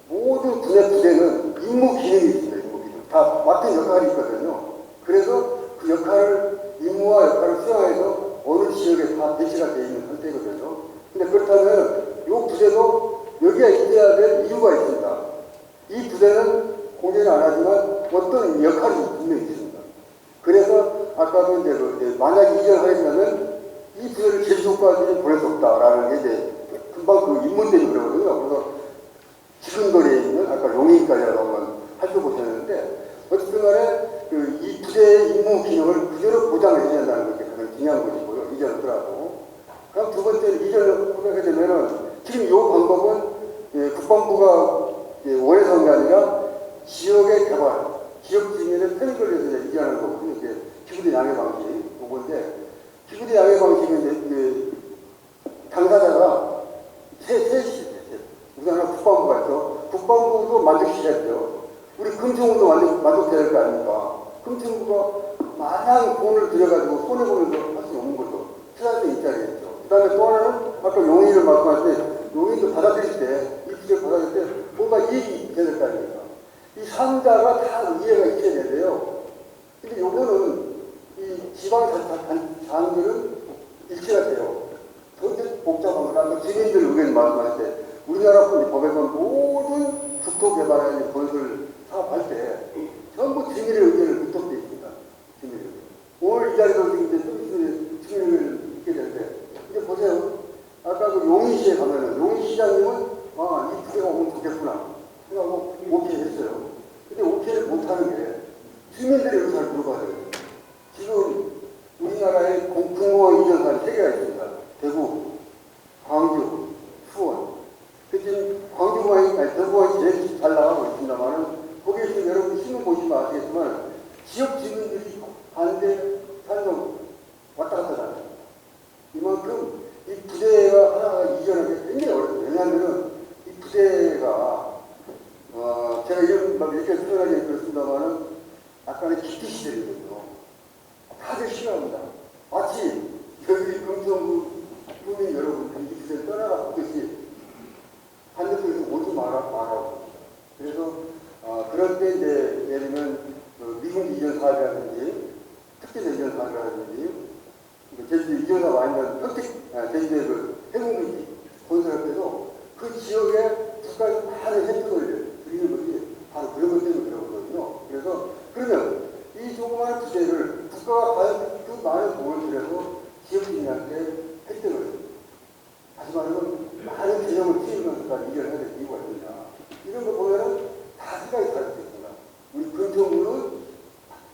모든 군의 부대는 임무 기능이 있습니다. 임무 기능. 다 맡은 역할이 있거든요. 그래서 그 역할을 임무와 역할을 수행해서 어느 지역에 다 배치가 되어 있는 상태거든요. 근데 그렇다면 이 부대도 여기에 있어야 될 이유가 있습니다. 이 부대는 공개는 안 하지만 어떤 역할이 분명히 있습니다. 그래서 아까도 이제 만약 이전하려면 이 부대를 계속까지 보낼 수 없다라는 게 이제 금방 그 인문 때문에 그러거든요. 그래서 지근거리에 있는 아까 용인까지라고 한번 살펴보셨는데 어쨌든 간에 이 부대의 임무 기능을 그대로 보장해 줘야 한다는 게 가장 중요한 것이고요. 이전을 하더라도. 그럼 두 번째는 이전을 하게 되면은 지금 이 방법은 국방부가 원해서는 게 아니라 지역의 개발, 지역 주민의 편익을 위해서 이전하는 거거든요. 이게 기부대 양해 방식, 요건데 기부대 양해 방식은 이제 당사자가 셋이 우리나라 국방부가 있어. 국방부도 만족시켜야죠. 우리 금천구도 만족해야 될 거 아닙니까? 금천구가 마냥 돈을 들여가지고 손해보면서 할 수 없는 거죠. 투자자 입장이겠죠. 그 다음에 또 하나는 아까 용인을 말씀하실 때 용인도 받아들일 때, 이 기재를 받아들일 때 뭔가 이익이 돼야 될 거 아닙니까? 이 상자가 다 이해가 있어야 돼요. 근데 요거는 이 지방 장들은 일치가 돼요. 굉장히 복잡한 거라 주민들 의견 말씀하실 때 우리나라 법에서는 모든 국토 개발에 건설 사업할 때 전부 주민의 의견을 묻도록 되어 있습니다. 주민의 의견. 오늘 이 자리에서 이제 좀 주민의 의견을 듣게 되는데 이제 보세요. 아까 그 용인시에 가면은 용인시장님은 이 부대가 오면 좋겠구나 생각하고 오케이 했어요. 근데 오케이를 못하는 게 주민들의 의사를 물어봐야 돼요. 지금 우리나라에 공무원 이전사는 3개가 있습니다. 대구, 광주, 수원. 지금 광주공항이, 대구공항이 제일 잘 나가고 있습니다만은 거기에 지금 여러분 신문 보시면 아시겠지만 지역 주민들이 반대, 찬성 왔다 갔다 하잖아요. 이만큼 이 부대가 하나가 이전하기 굉장히 어렵습니다. 왜냐하면은 이 부대가 제가 이렇게 표현하기 그렇습니다만은 약간의 기피 시대거든요. 다들 싫어합니다. 마치 여기 금천구 국민 여러분들이 이 부대를 떠나갔듯이 반대쪽에서 오지 말라고. 그래서 그럴 때 이제 예를 들면 미군 이전 사업이라든지 특별 이전 사업이라든지 제주도 이전사가 아니면 평택 제주도의 그 해군기지 건설할 때도 그 지역에 국가에서 많은 혜택을 드리는 것이 바로 그런 것 때문에 그런 거거든요. 그래서 그러면 이 조그마한 부재를 국가가 과연 그 많은 돈을 들여서 지역 주민한테 혜택을 다시 말하면 많은 개념을 키우면서 이겨야 될 이유가 있느냐. 이런 거 보면은 다 생각이 다르겠구나. 우리 근정부는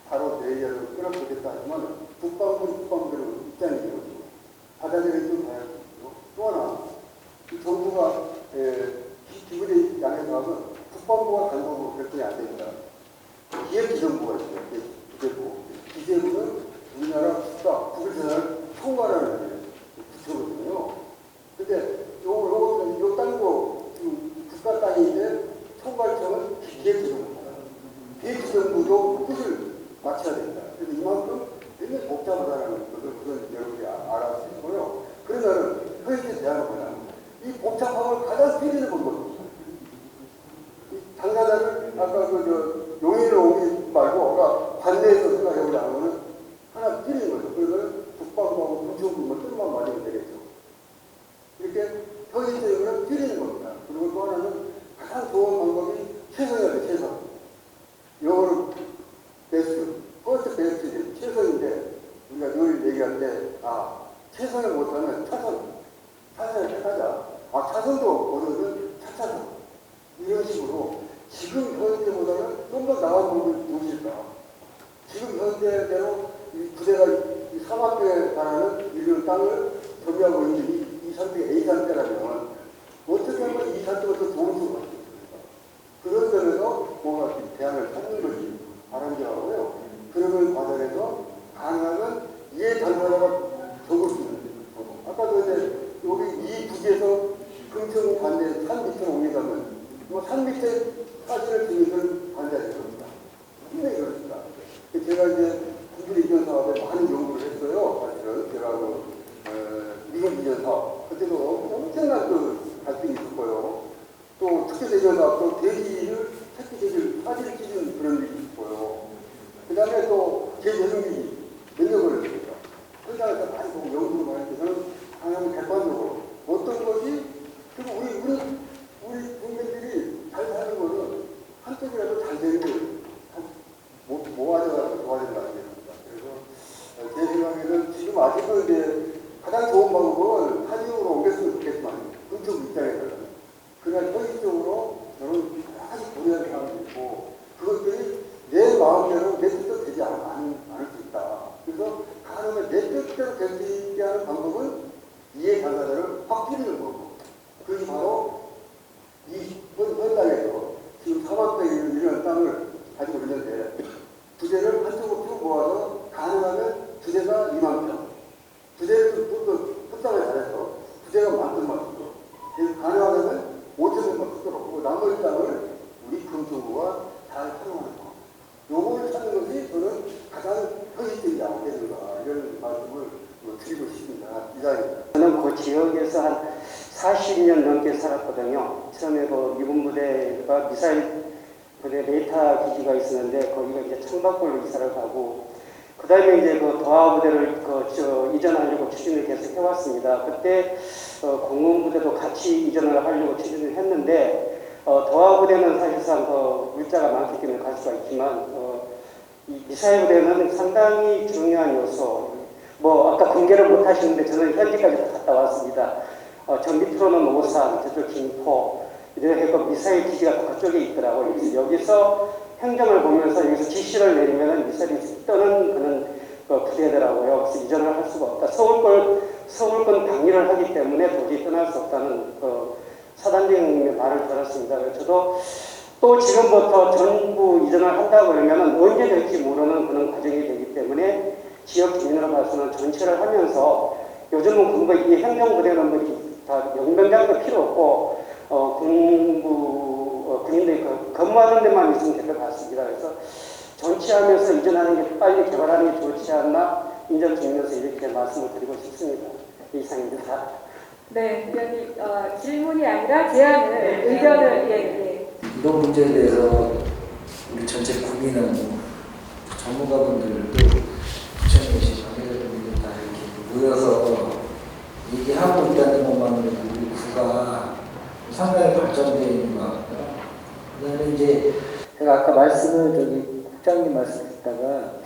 바로 내일을 끊어보겠다 하지만 국방부대로 입장이 되는 거죠. 받아들이는 좀 봐야 되고 또 하나 이 정부가 기부대 양에서 하면 국방부가 단독으로 결정이 안 됩니다. 기획기정부가 있어요. 기재부. 기재부는 우리나라 국가, 국가재산을 총괄하는 부처거든요. 근데 요 땅도 국가 땅인데 총괄청은 기획기정부입니다. 기획기정부도 뜻을 맞춰야 됩니다. 그래서 이만큼 굉장히 복잡하다는 것을 우선 여러분이 알아야 되고요. 그러면 현재 대안은 뭐냐? 이 복잡함을 가장 피해를 본 겁니다. 당사자를 아까 용인을 오기 말고 아까 관내에서 생각해보자는 거는 하나 줄이는 거죠. 그러면 국방부하고 군정부만 뜻만 맞으면 되겠죠. 이렇게 현실적으로 줄이는 겁니다. 그리고 또 하나는 가장 좋은 방법이 최선이에요. 최선. 영어로 베스트. 퍼스트 베스트 최선인데 우리가 늘 얘기할 때 최선을 못하면 차선을 택하자. 차선도 어느든 차차선. 이런 식으로 지금 현재보다는 좀 더 나은 부분을 보실까. 지금 현재대로 이 부대가 이 사막교에 달하는 이런 땅을 소비하고 있는 이 상태가 A 상태라면 어떻게 하면 이 상태가 더 좋은 수가 있습니까? 그런 점에서 뭔가 대안을 찾는 것이 바람직하고요. 그러면 과정에서 가능하면 이해 당사자가 적을 수 있는 아까도 이제 여기 이 부지에서 금천 관내 산 밑으로 옮기자면 산 밑에 사진을 찍는 관자일 겁니다. 분명히 그렇습니다. 제가 이제 군부대 이전 사업에 많은 연구를 했어요. 사실은 제가 미군 이전 사업 그때도 엄청난 갈등이 있었고요. 또 특수대전 사업도 대지를 특수대지를 사진을 찍는 그런 일이 있고요. 그 다음에 또 제재정비 몇 년 걸렸습니다. 현장에서 많이 보고 연구를 많이 해서 저는 당연히 객관적으로 어떤 것이 그리고 우리 국민들이 잘 사는 거는 한쪽이라도 잘 되는 게 모아져서 좋아진다는 게 있습니다. 그래서 제 생각에는 지금 아직도 이제 가장 좋은 방법은 한의으로 옮겼으면 좋겠지만 그쪽 입장에서는 그냥 현실적으로 저는 아주 고려할 사람이 있고 그것들이 내 마음대로 내 뜻대로 되지 않을 수 있다. 그래서 가능하면 내 뜻대로 될 수 있게 하는 방법은 이해 당사자를 확 줄이는 거고 그게 바로 이 현장에서 지금 사막도에 이런 땅을 가지고 있는데 부재를 한쪽으로 쭉 모아서 가능하면 부재가 2만 평 부재를 좀 협상을 잘해서 부재가 만큼만 쓰도록 가능하면 5천 평만 쓰도록 그리고 나머지 땅을 우리 금정부가 잘 활용하는 거 요거를 찾는 것이 저는 가장 현실적이지 않겠는가 이런 말씀을 드리고 싶습니다. 이상입니다. 저는 그 지역에서 한 40년 넘게 살았거든요. 처음에 그 미군 부대가 미사일 부대 레이타 기지가 있었는데 거기가 이제 창밖으로 이사를 가고 그 다음에 이제 그 도하 부대를 이전하려고 추진을 계속 해왔습니다. 그때 공군 부대도 같이 이전을 하려고 추진을 했는데 도하 부대는 사실상 물자가 많기 때문에 갈 수가 있지만 이 미사일 부대는 상당히 중요한 요소. 아까 공개를 못 하시는데 저는 현지까지 갔다 왔습니다. 저 밑으로는 오산, 저쪽 김포, 이렇게 미사일 기지가 그쪽에 있더라고요. 그래서 여기서 행정을 보면서 여기서 지시를 내리면 미사일이 떠는 그런 부대더라고요. 그래서 이전을 할 수가 없다. 서울권 방위를 하기 때문에 도저히 떠날 수 없다는 사단장님의 말을 들었습니다. 그래서 저도 또 지금부터 전부 이전을 한다고 그러면 언제 될지 모르는 그런 과정이 되기 때문에 지역 주민으로 봐서는 전체를 하면서 요즘은 이 행정부대는 다 용병장도 필요 없고 군인들이 근무하는 데만 있으면 될 것 같습니다. 그래서 전체하면서 이전하는 게 빨리 개발하는 게 좋지 않나 인정 주면서 이렇게 말씀을 드리고 싶습니다. 이상입니다. 네, 의원님 질문이 아니라 제안을 의견을 이런 문제에 대해서 우리 전체 국민은 전문가분들도 부처님이신 관계자분들 다 이렇게 모여서 얘기하고 있다는 것만으로도 우리 구가 상당히 발전되어 있는 것 같고요. 그다음에 이제 제가 아까 말씀을 국장님 말씀 듣다가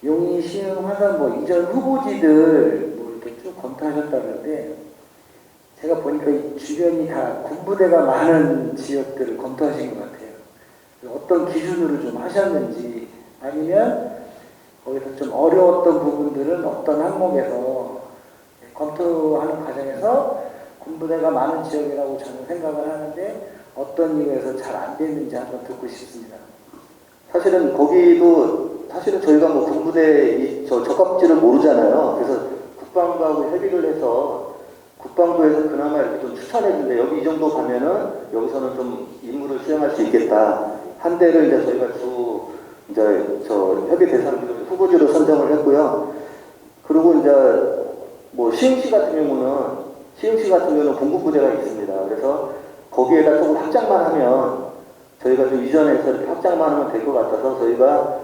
용인 시흥 화산 뭐 이전 후보지들 뭐 이렇게 쭉 검토하셨다는데 제가 보니까 이 주변이 다 군부대가 많은 지역들을 검토하신 것 같아요. 어떤 기준으로 좀 하셨는지 아니면 거기서 좀 어려웠던 부분들은 어떤 항목에서 검토하는 과정에서 군부대가 많은 지역이라고 저는 생각을 하는데 어떤 이유에서 잘 안 됐는지 한번 듣고 싶습니다. 사실은 거기도 사실은 저희가 뭐 군부대 저 적합지를 모르잖아요. 그래서 국방부하고 협의를 해서 국방부에서 그나마 이렇게 좀 추천해준대. 여기 이 정도 가면은 여기서는 좀 임무를 수행할 수 있겠다. 한 대를 이제 저희가 이제 저 협의 대상지로 후보지로 선정을 했고요. 그리고 이제 뭐 시흥시 같은 경우는 공군부대가 있습니다. 그래서 거기에다 조금 확장만 하면 저희가 좀 이전해서 이렇게 확장만 하면 될 것 같아서 저희가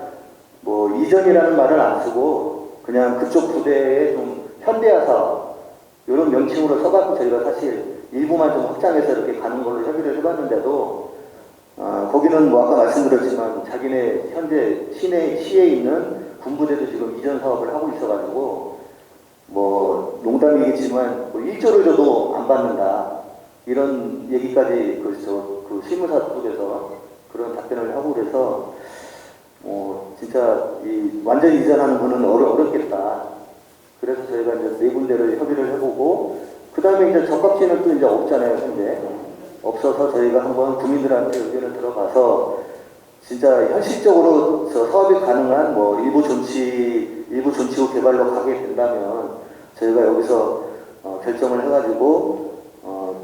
뭐 이전이라는 말을 안 쓰고 그냥 그쪽 부대에 좀 현대화 사업 이런 명칭으로 써갖고 저희가 사실 일부만 좀 확장해서 이렇게 가는 걸로 협의를 해봤는데도 거기는 뭐 아까 말씀드렸지만 자기네 현재 시에 있는 군부대도 지금 이전 사업을 하고 있어가지고 뭐 농담이겠지만 뭐 1조를 줘도 안 받는다 이런 얘기까지 그 실무사 쪽에서 그런 답변을 하고 그래서 진짜 이 완전 이전하는 거는 어렵겠다. 그래서 저희가 이제 네 군데를 협의를 해보고 그 다음에 이제 적합지는 또 이제 없잖아요 현재. 없어서 저희가 한번 국민들한테 의견을 들어가서 진짜 현실적으로 저 사업이 가능한 뭐 일부 존치구 개발로 가게 된다면 저희가 여기서 결정을 해가지고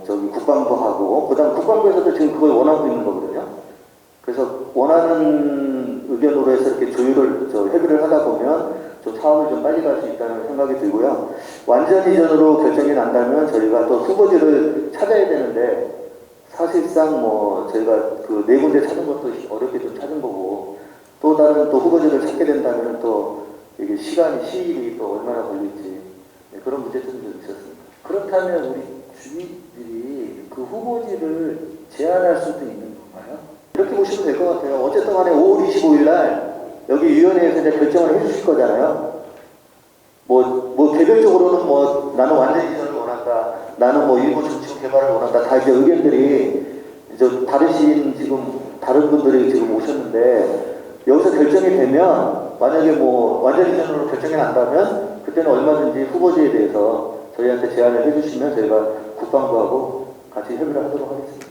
저기 국방부하고 그다음 국방부에서도 지금 그걸 원하고 있는 거거든요. 그래서 원하는 의견으로 해서 이렇게 협의를 하다 보면 좀 사업을 좀 빨리 갈 수 있다는 생각이 들고요. 완전 이전으로 결정이 난다면 저희가 또 후보지를 찾아야 되는데 사실상 뭐 저희가 그 네 군데 찾은 것도 어렵게 좀 찾은 거고 또 다른 또 후보지를 찾게 된다면 또 이게 시일이 또 얼마나 걸릴지 그런 문제점도 좀 있었습니다. 그렇다면 우리 주민들이 그 후보지를 제한할 수도 있는 건가요? 이렇게 보시면 될 것 같아요. 어쨌든 간에 5월 25일 날 여기 위원회에서 이제 결정을 해주실 거잖아요. 뭐 개별적으로는 뭐 나는 완전 이전을 원한다. 나는 뭐 일부 정치구 개발을 원한다. 다 이제 의견들이 이제 다른 분들이 지금 오셨는데 여기서 결정이 되면 만약에 뭐 완전 이전으로 결정이 난다면 그때는 얼마든지 후보지에 대해서 저희한테 제안을 해주시면 저희가 국방부하고 같이 협의를 하도록 하겠습니다.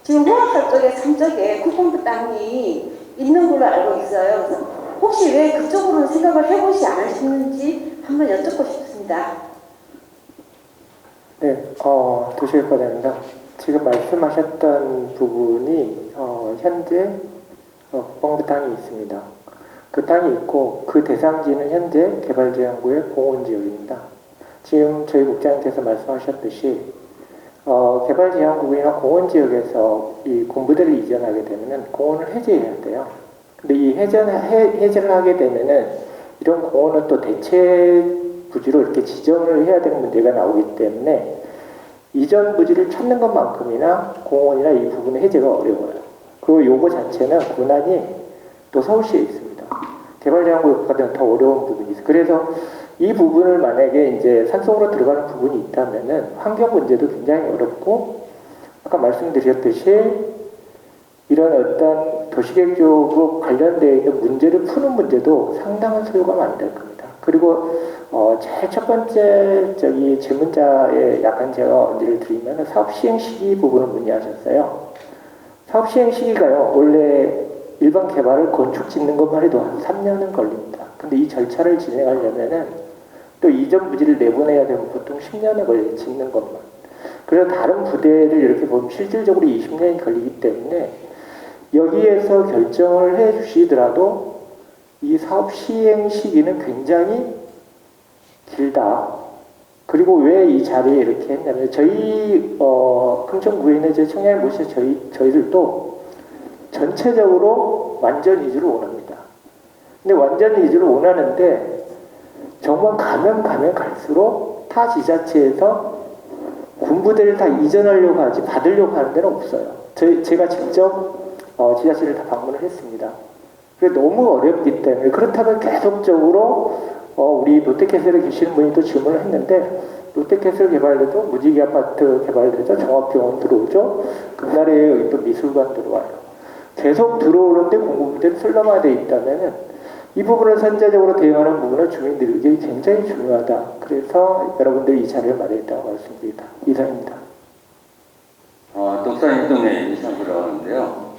지금 홍학사 쪽에 삼쪽에 국방부 땅이 있는 걸로 알고 있어요. 그래서 혹시 왜 그쪽으로는 생각을 해보지 않으셨는지 한번 여쭙고 싶습니다. 네, 도시개발입니다. 지금 말씀하셨던 부분이 현재 국방부 땅이 있습니다. 그 땅이 있고 그 대상지는 현재 개발지원구의 공원지역입니다. 지금 저희 국장님께서 말씀하셨듯이 개발지원구이나 공원지역에서 이 군부대를 이전하게 되면은 공원을 해제해야 돼요. 근데 이 해제를 하게 되면은 이런 공원은 또 대체 부지로 이렇게 지정을 해야 되는 문제가 나오기 때문에 이전 부지를 찾는 것만큼이나 공원이나 이 부분의 해제가 어려워요. 그리고 요거 자체는 군안이 또 서울시에 있습니다. 개발지원구보다는 더 어려운 부분이 있어요. 그래서 이 부분을 만약에 이제 산속으로 들어가는 부분이 있다면은 환경 문제도 굉장히 어렵고 아까 말씀드렸듯이 이런 어떤 도시계획과 관련되어 있는 문제를 푸는 문제도 상당한 소요가 많이 될 겁니다. 그리고 제일 첫 번째 질문자에 약간 제가 언지를 드리면 사업 시행 시기 부분을 문의하셨어요. 사업 시행 시기가요. 원래 일반 개발을 건축 짓는 것만 해도 한 3년은 걸립니다. 근데 이 절차를 진행하려면은 또 이전 부지를 내보내야 되면 보통 10년을 걸려요. 짓는 것만. 그래서 다른 부대를 이렇게 보면 실질적으로 20년이 걸리기 때문에 여기에서 결정을 해 주시더라도 이 사업 시행 시기는 굉장히 길다. 그리고 왜 이 자리에 이렇게 했냐면 저희 금천구에 있는 제 청년을 모셔 저희들도 전체적으로 완전 이주를 원합니다. 근데 완전 이주를 원하는데 정말 가면 갈수록 타 지자체에서 군부대를 다 이전하려고 하지 받으려고 하는 데는 없어요. 제가 직접 지자체를 다 방문을 했습니다. 그게 너무 어렵기 때문에 그렇다면 계속적으로 우리 롯데캐슬에 계시는 분이 또 질문을 했는데 롯데캐슬 개발되죠. 무지개 아파트 개발되죠. 종합병원 들어오죠. 금나라에 여기 또 미술관 들어와요. 계속 들어오는데 공급부대를 슬럼화되어 있다면 이 부분을 선제적으로 대응하는 부분은 주민들에게 굉장히 중요하다. 그래서 여러분들이 이 자리를 마련했다고 말씀드립니다. 이상입니다. 독산 이동의 이상구라고 하는데요.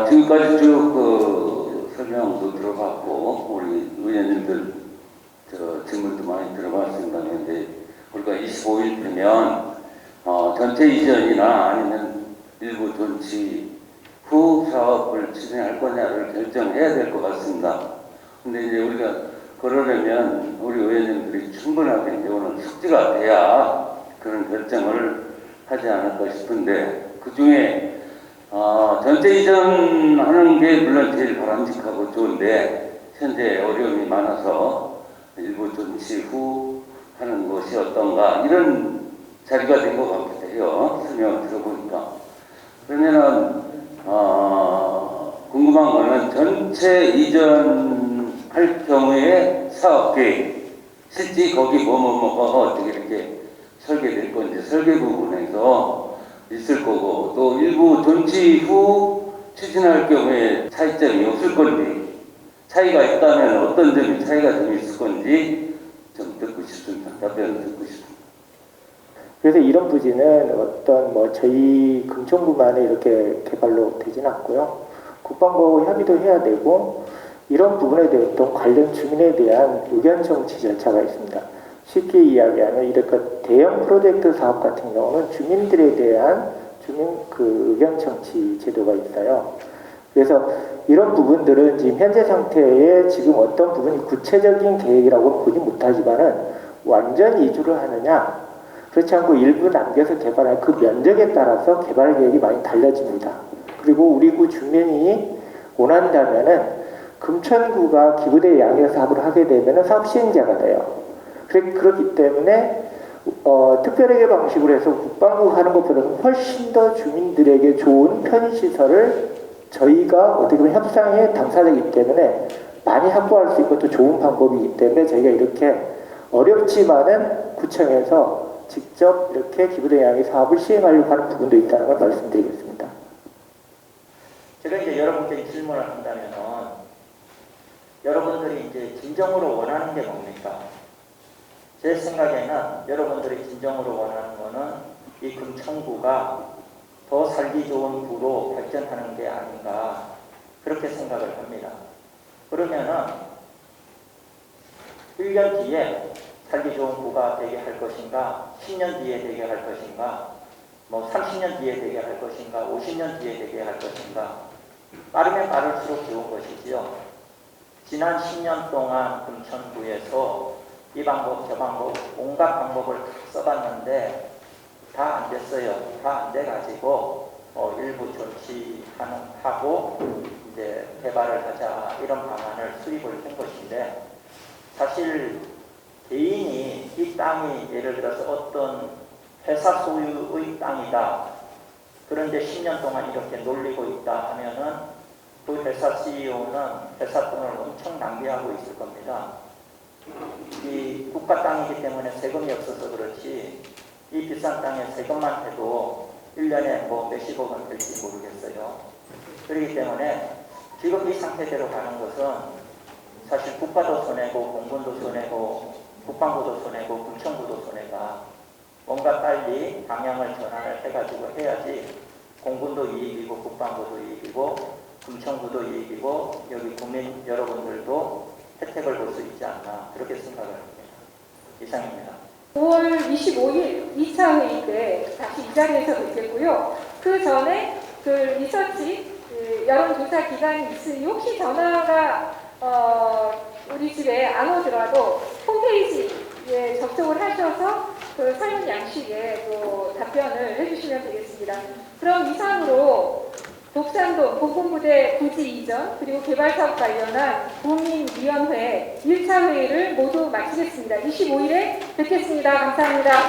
지금까지 쭉 설명도 들어봤고 우리 의원님들 질문도 많이 들어봤습니다. 그런데 우리가 25일 되면 전체 이전이나 아니면 일부 존치 후 사업을 추진할 거냐를 결정해야 될 것 같습니다. 근데 이제 우리가 그러려면 우리 의원님들이 충분하게 이제 오늘 숙지가 돼야 그런 결정을 하지 않을까 싶은데 그 중에 전체 이전하는 게 물론 제일 바람직하고 좋은데 현재 어려움이 많아서 일부 존치 후 하는 것이 어떤가 이런 자리가 된 것 같기도 해요. 설명을 들어보니까. 그러면은 궁금한 거는 전체 이전할 경우에 사업 계획 실제 거기 뭐가 어떻게 이렇게 설계될 건지 설계 부분에서 있을 거고 또 일부 존치 후 추진할 경우에 차이점이 없을 건지 차이가 있다면 어떤 점이 차이가 좀 있을 건지 좀 듣고 싶습니다. 답변을 듣고 싶습니다. 그래서 이런 부지는 어떤 저희 금천구만에 이렇게 개발로 되지는 않고요. 국방부하고 협의도 해야 되고 이런 부분에 대해 어떤 관련 주민에 대한 의견 청취 절차가 있습니다. 쉽게 이야기하면 이렇게 대형 프로젝트 사업 같은 경우는 주민들에 대한 주민 의견 청취 제도가 있어요. 그래서 이런 부분들은 지금 현재 상태에 지금 어떤 부분이 구체적인 계획이라고 보지 못하지만은 완전 이주를 하느냐 그렇지 않고 일부 남겨서 개발할 그 면적에 따라서 개발 계획이 많이 달라집니다. 그리고 우리 구 주민이 원한다면은 금천구가 기부대 양육 사업을 하게 되면은 사업 시행자가 돼요. 그렇기 때문에 특별회계 방식으로 해서 국방부가 하는 것보다는 훨씬 더 주민들에게 좋은 편의시설을 저희가 어떻게 보면 협상의 당사자이기 때문에 많이 확보할 수 있고 또 좋은 방법이기 때문에 저희가 이렇게 어렵지만은 구청에서 직접 이렇게 기부대 양육 사업을 시행하려고 하는 부분도 있다는 걸 말씀드리겠습니다. 제가 이제 여러분께 질문을 한다면은 여러분들이 이제 진정으로 원하는 게 뭡니까? 제 생각에는 여러분들이 진정으로 원하는 거는 이 금천구가 더 살기 좋은 구로 발전하는 게 아닌가 그렇게 생각을 합니다. 그러면은 1년 뒤에 살기 좋은 구가 되게 할 것인가 10년 뒤에 되게 할 것인가 30년 뒤에 되게 할 것인가 50년 뒤에 되게 할 것인가 빠르면 빠를수록 좋은 것이지요. 지난 10년 동안 금천구에서 이 방법 저 방법 온갖 방법을 다 써봤는데 다 안 됐어요. 다 안 돼가지고 일부 조치하고 이제 개발을 하자 이런 방안을 수립을 한 것인데 사실 개인이 이 땅이 예를 들어서 어떤 회사 소유의 땅이다. 그런데 10년 동안 이렇게 놀리고 있다 하면은 그 회사 CEO는 회사 돈을 엄청 낭비하고 있을 겁니다. 이 국가 땅이기 때문에 세금이 없어서 그렇지 이 비싼 땅에 세금만 해도 1년에 몇십억은 될지 모르겠어요. 그렇기 때문에 지금 이 상태대로 가는 것은 사실 국가도 손해고 공군도 손해고 국방부도 손해고 금천구도 손해가 뭔가 빨리 방향을 전환을 해가지고 해야지 공군도 이익이고 국방부도 이익이고 금천구도 이익이고 여기 국민 여러분들도 혜택을 볼 수 있지 않나 그렇게 생각을 합니다. 이상입니다. 5월 25일 2차 회의 때 다시 이 자리에서 뵙겠고요. 그 전에 그 리서치 여론조사 기간이 있으니 혹시 전화가 우리 집에 안 오더라도 홈페이지에 접속을 하셔서 그 설문 양식에 또 답변을 해주시면 되겠습니다. 그럼 이상으로 독산동 공군부대 부지 이전 그리고 개발사업 관련한 국민위원회 1차 회의를 모두 마치겠습니다. 25일에 뵙겠습니다. 감사합니다.